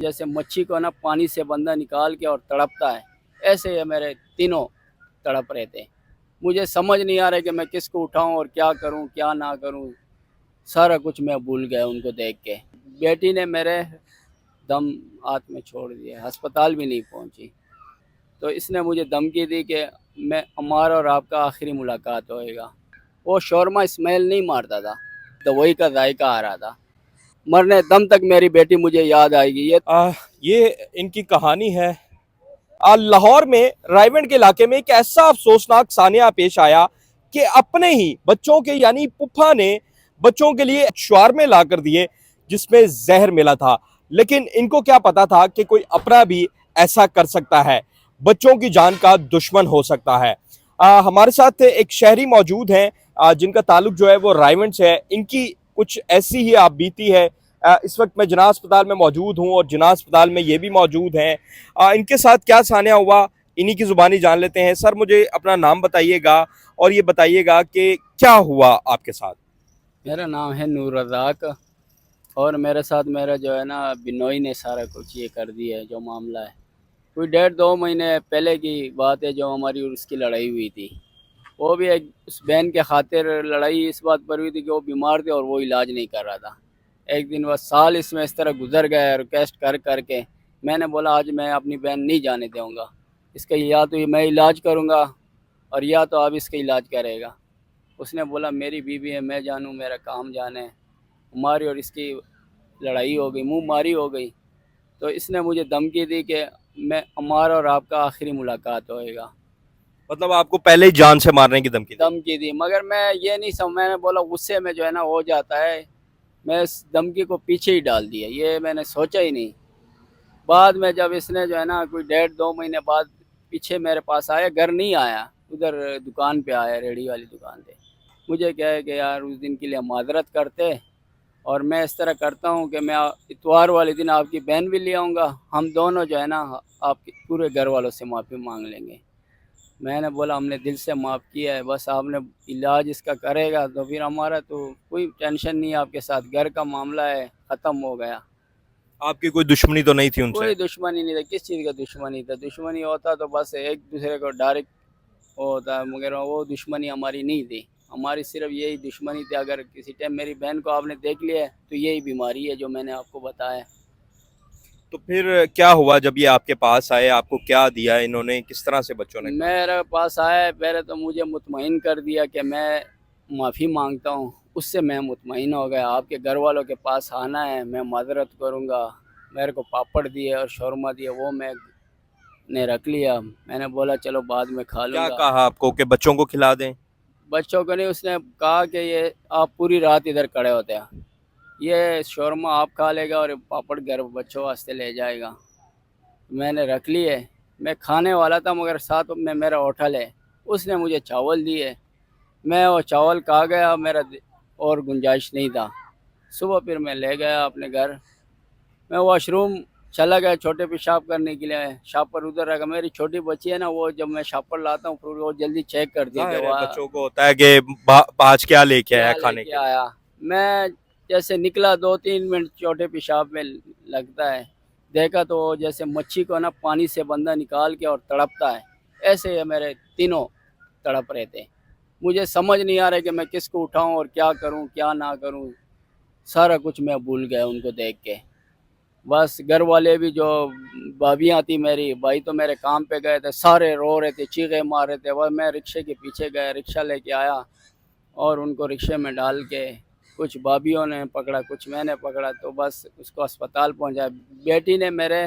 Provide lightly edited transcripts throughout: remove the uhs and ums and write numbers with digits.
जैसे मच्छी को ना पानी से बंदा निकाल के और तड़पता है, ऐसे ये मेरे तीनों तड़प रहे थे। मुझे समझ नहीं आ रहा कि मैं किसको उठाऊं और क्या करूं क्या ना करूं। सारा कुछ मैं भूल गया उनको देख के। बेटी ने मेरे दम हाथ में छोड़ दिया, अस्पताल भी नहीं पहुंची। तो इसने मुझे धमकी दी कि मैं हमारा और आपका आखिरी मुलाकात होएगा। वो शौरमा स्मेल नहीं मारता था, दवाई का जायका आ रहा था। मरने दम तक मेरी बेटी मुझे याद आएगी। ये इनकी कहानी है। लाहौर में रायवंड के इलाके में एक ऐसा अफसोसनाक सानिया पेश आया कि अपने ही बच्चों के यानी पुप्पा ने बच्चों के लिए शवारमे ला कर दिए जिसमें जहर मिला था। लेकिन इनको क्या पता था कि कोई अपना भी ऐसा कर सकता है, बच्चों की जान का दुश्मन हो सकता है। हमारे साथ एक शहरी मौजूद हैं जिनका ताल्लुक जो है वो रायवंड से है। इनकी कुछ ऐसी ही आप बीती है। इस वक्त मैं जिन्ना अस्पताल में मौजूद हूँ और जिन्ना अस्पताल में ये भी मौजूद हैं। इनके साथ क्या सानिया हुआ इन्हीं की जुबानी जान लेते हैं। सर, मुझे अपना नाम बताइएगा और ये बताइएगा कि क्या हुआ आपके साथ। मेरा नाम है नूर रज़ाक और मेरे साथ मेरा जो है ना बिनोई ने सारा कुछ ये कर दिया है। जो मामला है कोई 1.5-2 महीने पहले की बात है, जो हमारी और उसकी लड़ाई हुई थी। वो भी एक उस बहन के खातिर लड़ाई इस बात पर हुई थी कि वो बीमार थे और वो इलाज नहीं कर रहा था। एक दिन बस साल इसमें इस तरह गुजर गया रिक्वेस्ट कर करके। मैंने बोला आज मैं अपनी बहन नहीं जाने दूँगा, इसका या तो मैं इलाज करूँगा और या तो आप इसका इलाज करेगा। उसने बोला मेरी बीवी है, मैं जानूँ, मेरा काम जाने। हमारी और इसकी लड़ाई हो गई, मुंह मारी हो गई। तो इसने मुझे धमकी दी कि मैं हमारा और आपका आखिरी मुलाकात होएगा। मतलब आपको पहले ही जान से मारने की धमकी दी। धमकी दी, मगर मैं ये नहीं समझ, मैंने बोला गुस्से में जो है ना हो जाता है। मैं इस धमकी को पीछे ही डाल दिया, ये मैंने सोचा ही नहीं। बाद में जब इसने जो है ना कोई 1.5-2 महीने बाद पीछे मेरे पास आया, घर नहीं आया, उधर दुकान पे आया, रेडी वाली दुकान पे। मुझे क्या है कि यार उस दिन के लिए माजरत करते, और मैं इस तरह करता हूँ कि मैं इतवार वाले दिन आपकी बहन भी ले आऊँगा, हम दोनों जो है ना आपके पूरे घर वालों से माफ़ी मांग लेंगे। मैंने बोला हमने दिल से माफ़ किया है, बस आपने इलाज इसका करेगा तो फिर हमारा तो कोई टेंशन नहीं है आपके साथ, घर का मामला है, ख़त्म हो गया। आपकी कोई दुश्मनी तो नहीं थी उनसे। कोई दुश्मनी नहीं था, किस चीज़ का दुश्मनी था? दुश्मनी होता तो बस एक दूसरे को डायरेक्ट वो होता, मगर वो दुश्मनी हमारी नहीं थी। हमारी सिर्फ यही दुश्मनी थी, अगर किसी टाइम मेरी बहन को आपने देख लिया है तो यही बीमारी है जो मैंने आपको बताया। तो फिर क्या हुआ जब ये आपके पास आए, आपको क्या दिया इन्होंने, किस तरह से बच्चों ने काम किया। मेरे पास आया, पहले तो मुझे मुतमईन कर दिया कि मैं माफ़ी मांगता हूँ। उससे मैं मुतमईन हो गया, आपके घर वालों के पास आना है, मैं माजरत करूँगा। मेरे को पापड़ दिए और शौरमा दिए, वो मैं ने रख लिया। मैंने बोला चलो बाद में खा क्या लूँगा। कहा आपको कि बच्चों को खिला दें। बच्चों को नहीं, उसने कहा कि ये आप पूरी रात इधर खड़े होते हैं, ये शौरमा आप खा लेगा और पापड़ घर बच्चों वास्ते ले जाएगा। मैंने रख लिए, मैं खाने वाला था मगर साथ में मेरा होटल है, उसने मुझे चावल दिए। मैं वो चावल खा गया, मेरा और गुंजाइश नहीं था। सुबह फिर मैं ले गया अपने घर। मैं वॉशरूम चला गया छोटे पेशाब करने के लिए, शापर उधर रखा। मेरी छोटी बच्ची है ना, वो जब मैं शापर लाता हूँ फिर वो जल्दी चेक करती है कि जाहिर है वह बच्चों को होता है कि आज क्या लेके आया क्या खाने लेके के लिए। आया। मैं जैसे निकला 2-3 मिनट छोटे पेशाब में लगता है, देखा तो वो जैसे मच्छी को ना पानी से बंदा निकाल के और तड़पता है, ऐसे ये मेरे तीनों तड़प रहे थे। मुझे समझ नहीं आ रहा कि मैं किसको उठाऊं और क्या करूं क्या ना करूं। सारा कुछ मैं भूल गया उनको देख के। बस घर वाले भी, जो भाभियाँ थी मेरी, भाई तो मेरे काम पे गए थे, सारे रो रहे थे, चीखे मार रहे थे। वह मैं रिक्शे के पीछे गया, रिक्शा लेके आया और उनको रिक्शे में डाल के कुछ भाभीियों ने पकड़ा, कुछ मैंने पकड़ा, तो बस उसको अस्पताल पहुंचाया। बेटी ने मेरे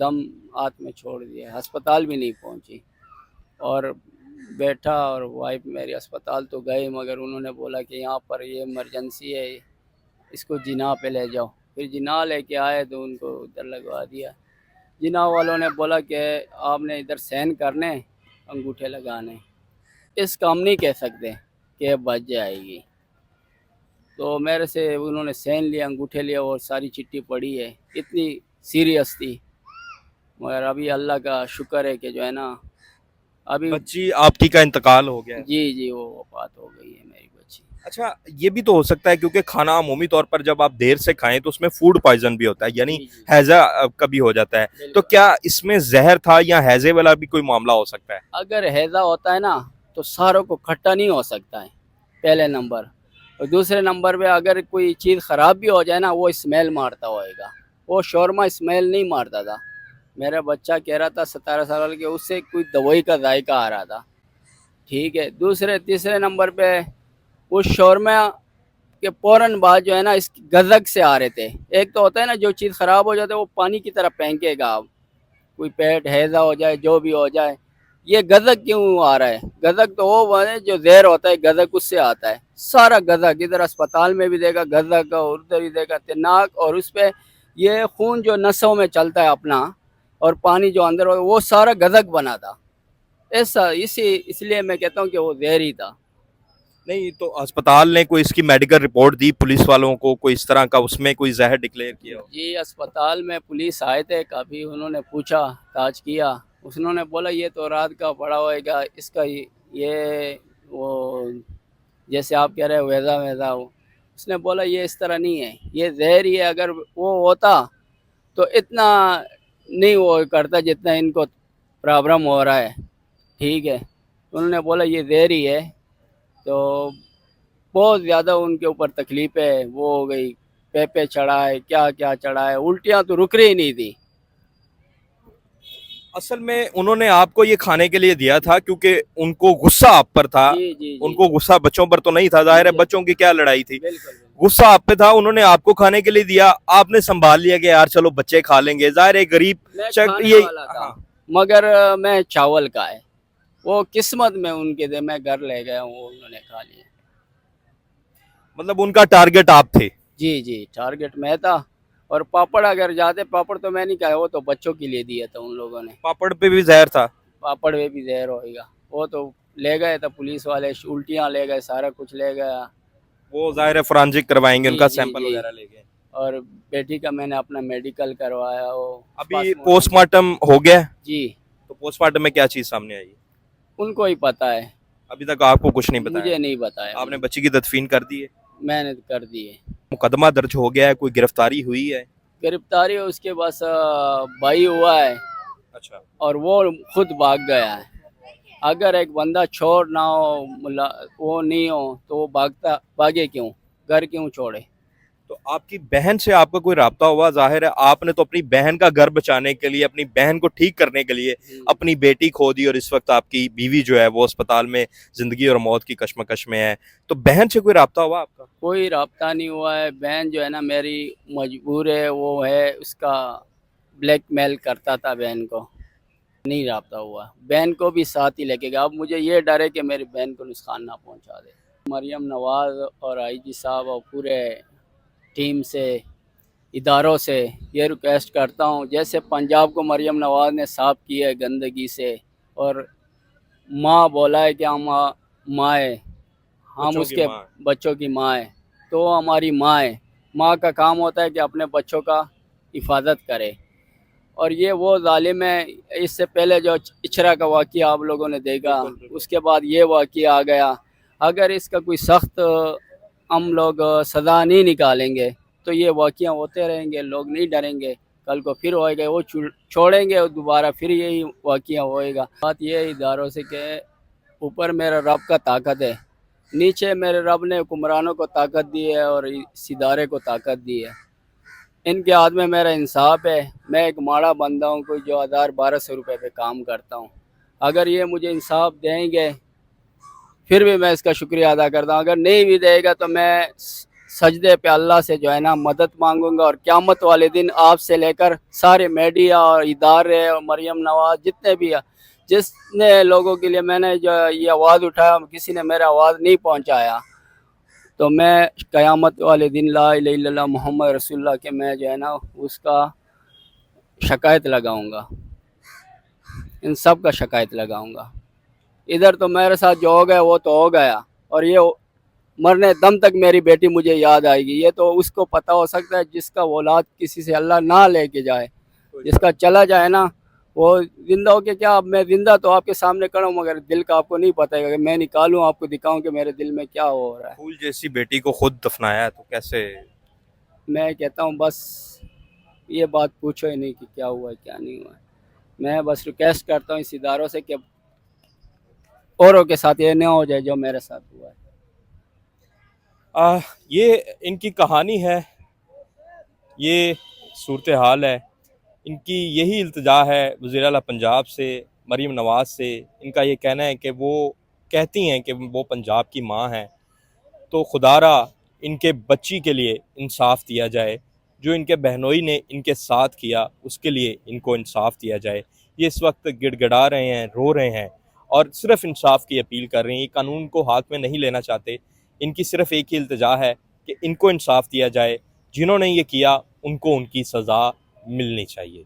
दम हाथ में छोड़ दिया, अस्पताल भी नहीं पहुंची। और बेटा और वाइफ मेरी अस्पताल तो गए, मगर उन्होंने बोला कि यहाँ पर ये इमरजेंसी है, इसको जिना पे ले जाओ। फिर जिना लेके आए तो उनको उधर लगवा दिया। जिना वालों ने बोला कि आपने इधर सहन करने, अंगूठे लगाने, इस काम नहीं कह सकते कि बच जाएगी। तो मेरे से उन्होंने साइन लिया, अंगूठे लिया और सारी चिट्ठी पड़ी है। इतनी सीरियस थी, मगर अभी अल्लाह का शुक्र है कि जो है ना अभी। बच्ची आपकी का इंतकाल हो गया है। जी जी, वो वफात हो गई है मेरी बच्ची। اچھا یہ بھی تو ہو سکتا ہے کیونکہ کھانا عمومی طور پر جب آپ دیر سے کھائیں تو اس میں فوڈ پوائزن بھی ہوتا ہے، یعنی جی جی ہیضہ کبھی ہو جاتا ہے، تو بالکل. کیا اس میں زہر تھا یا ہیضے والا بھی کوئی معاملہ ہو سکتا ہے؟ اگر ہیضہ ہوتا ہے نا تو ساروں کو کھٹا نہیں ہو سکتا ہے، پہلے نمبر. اور دوسرے نمبر پہ اگر کوئی چیز خراب بھی ہو جائے نا وہ اسمیل مارتا ہوئے گا، وہ شورما اسمیل نہیں مارتا تھا. میرا بچہ کہہ رہا تھا 17 سال کے، اس سے کوئی دوائی کا ذائقہ آ رہا تھا. ٹھیک ہے. تیسرے نمبر پہ وہ شورما کے فوراً بعد جو ہے نا اس کی گزک سے آ رہے تھے. ایک تو ہوتا ہے نا جو چیز خراب ہو جاتا ہے وہ پانی کی طرح پھینکے گا، آپ کوئی پیٹ ہیضہ ہو جائے جو بھی ہو جائے. یہ گزک کیوں آ رہا ہے؟ گزک تو وہ ہے جو زہر ہوتا ہے، گزک اس سے آتا ہے. سارا گزک ادھر اسپتال میں بھی دے گا گزک، اور ادھر بھی دے گا ناک، اور اس پہ یہ خون جو نسوں میں چلتا ہے اپنا، اور پانی جو اندر ہو وہ سارا گزک بنا تھا. اس لیے میں کہتا ہوں کہ وہ زہری تھا. نہیں تو اسپتال نے کوئی اس کی میڈیکل رپورٹ دی پولیس والوں کو، کوئی اس طرح کا اس میں کوئی زہر ڈکلیئر کیا ہو؟ جی اسپتال میں پولیس آئے تھے، کافی انہوں نے پوچھا تاج کیا. انہوں نے بولا یہ تو رات کا پڑا ہوئے گا، اس کا یہ وہ جیسے آپ کہہ رہے ویزا ویزا ہو. اس نے بولا یہ اس طرح نہیں ہے، یہ زہر ہی ہے. اگر وہ ہوتا تو اتنا نہیں وہ کرتا جتنا ان کو پرابلم ہو رہا ہے. ٹھیک ہے. انہوں نے بولا یہ زہر ہی ہے. تو بہت زیادہ ان کے اوپر تکلیف ہے، وہ ہو گئی، پہ چڑھائے، کیا کیا چڑھائے، الٹیاں تو رک رہی نہیں تھی. اصل میں انہوں نے آپ کو یہ کھانے کے لیے دیا تھا کیونکہ ان کو غصہ آپ پر تھا. جی جی ان جی کو غصہ بچوں پر تو نہیں تھا، ظاہر ہے جی بچوں کی کیا لڑائی تھی، بالکل بالکل. غصہ آپ پہ تھا. انہوں نے آپ کو کھانے کے لیے دیا، آپ نے سنبھال لیا کہ یار چلو بچے کھا لیں گے. ظاہر ہے غریب میں شخص کھانے یہ والا تھا مگر میں چاول کا ہے، وہ قسمت میں ان کے دے، میں گھر لے گیا ہوں، وہ انہوں نے کھا لیا. مطلب ان کا ٹارگٹ آپ تھے. جی جی ٹارگٹ میں تھا. اور پاپڑ اگر جاتے، پاپڑ تو میں نہیں کھایا، وہ تو بچوں کے لیے دیا تھا ان لوگوں نے. پاپڑ پہ بھی زہر تھا. پاپڑ میں بھی زہر ہوئے گا، وہ تو لے گئے تھا پولیس والے، الٹیاں لے گئے، سارا کچھ لے گیا. وہ ظاہر ہے فرانزک کروائیں گے، ان جی کا جی سیمپل جی. وغیرہ لے گئے. اور بیٹی کا میں نے اپنا میڈیکل کروایا، وہ ابھی پوسٹ مارٹم ہو گیا جی تو پوسٹ مارٹم میں کیا چیز سامنے آئی؟ ان کو ہی پتہ ہے، ابھی تک آپ کو کچھ نہیں بتایا؟ مجھے نہیں بتایا. آپ نے بچی کی تدفین کر دی ہے؟ میں نے کر دی ہے. مقدمہ درج ہو گیا ہے، کوئی گرفتاری ہوئی ہے؟ گرفتاری اس کے بس بھائی ہوا ہے، اچھا. اور وہ خود بھاگ گیا ہے. اگر ایک بندہ چھوڑ نہ ہو، وہ نہیں ہو تو وہ بھاگے کیوں، گھر کیوں چھوڑے؟ تو آپ کی بہن سے آپ کا کوئی رابطہ ہوا؟ ظاہر ہے آپ نے تو اپنی بہن کا گھر بچانے کے لیے، اپنی بہن کو ٹھیک کرنے کے لیے اپنی بیٹی کھو دی، اور اس وقت آپ کی بیوی جو ہے وہ اسپتال میں زندگی اور موت کی کشمکش میں ہے. تو بہن سے کوئی رابطہ ہوا آپ کا؟ کوئی رابطہ نہیں ہوا ہے. بہن جو ہے نا میری مجبور ہے، وہ ہے اس کا بلیک میل کرتا تھا بہن کو، نہیں رابطہ ہوا. بہن کو بھی ساتھ ہی لے کے گیا. اب مجھے یہ ڈر ہے کہ میری بہن کو نقصان نہ پہنچا دے. مریم نواز اور آئی جی صاحب اور پورے ٹیم سے، اداروں سے یہ ریکویسٹ کرتا ہوں، جیسے پنجاب کو مریم نواز نے صاف کی ہے گندگی سے، اور ماں بولا ہے کہ ہم ماں ہے، ہم بچوں اس کی کے ماں. بچوں کی ماں ہے، تو ہماری ماں ہے. ماں کا کام ہوتا ہے کہ اپنے بچوں کا حفاظت کرے. اور یہ وہ ظالم ہے. اس سے پہلے جو اچھرا کا واقعہ آپ لوگوں نے دیکھا، اس کے بعد یہ واقعہ آ گیا. اگر اس کا کوئی سخت ہم لوگ سزا نہیں نکالیں گے تو یہ واقعہ ہوتے رہیں گے، لوگ نہیں ڈریں گے. کل کو پھر ہوئے گا، وہ چھوڑیں گے اور دوبارہ پھر یہی واقعہ ہوئے گا. بات یہ ہے اداروں سے کہ اوپر میرا رب کا طاقت ہے، نیچے میرے رب نے حکمرانوں کو طاقت دی ہے اور اس ادارے کو طاقت دی ہے. ان کے ہاتھ میں میرا انصاف ہے. میں ایک ماڑا بندہ ہوں، کوئی جو 1200 روپے پہ کام کرتا ہوں. اگر یہ مجھے انصاف دیں گے پھر بھی میں اس کا شکریہ ادا کرتا ہوں. اگر نہیں بھی دے گا تو میں سجدے پہ اللہ سے جو ہے نا مدد مانگوں گا. اور قیامت والے دن آپ سے لے کر سارے میڈیا اور ادارے اور مریم نواز جتنے بھی ہیں، جس نے لوگوں کے لیے میں نے جو یہ آواز اٹھایا، کسی نے میرا آواز نہیں پہنچایا، تو میں قیامت والے دن لا الہ الا اللہ محمد رسول اللہ کے میں جو ہے نا اس کا شکایت لگاؤں گا، ان سب کا شکایت لگاؤں گا. ادھر تو میرے ساتھ جو ہو گیا وہ تو ہو گیا، اور یہ مرنے دم تک میری بیٹی مجھے یاد آئے گی. یہ تو اس کو پتہ ہو سکتا ہے جس کا اولاد کسی سے اللہ نہ لے کے جائے، جس کا چلا جائے نا वो जिंदा हो के क्या, अब मैं जिंदा तो आपके सामने खड़ा हूँ, मगर दिल का आपको नहीं पता है कि मैं निकालूं, आपको दिखाऊं कि मेरे दिल में क्या हो रहा है। फूल जैसी बेटी को खुद दफनाया है, तो कैसे? मैं कहता हूँ बस ये बात पूछो ही नहीं कि क्या हुआ है क्या नहीं हुआ है। मैं बस रिक्वेस्ट करता हूँ इस इदारों से कि औरों के साथ ये ना हो जाए जो मेरे साथ हुआ है। ये इनकी कहानी है, ये सूरत हाल है। इनकी यही इल्तिजा है वज़ीर आला पंजाब से, मरीम नवाज़ से। इनका ये कहना है कि वो कहती हैं कि वो पंजाब की माँ हैं, तो खुदारा इनके बच्ची के लिए इंसाफ दिया जाए। जो इनके बहनोई ने इनके साथ किया उसके लिए इनको इंसाफ दिया जाए। ये इस वक्त गिड़गिड़ा रहे हैं, रो रहे हैं और सिर्फ इंसाफ की अपील कर रहे हैं। ये कानून को हाथ में नहीं लेना चाहते। इनकी सिर्फ एक ही इल्तिजा है कि इनको इंसाफ दिया जाए, जिन्होंने ये किया उनको उनकी सज़ा मिलनी चाहिए।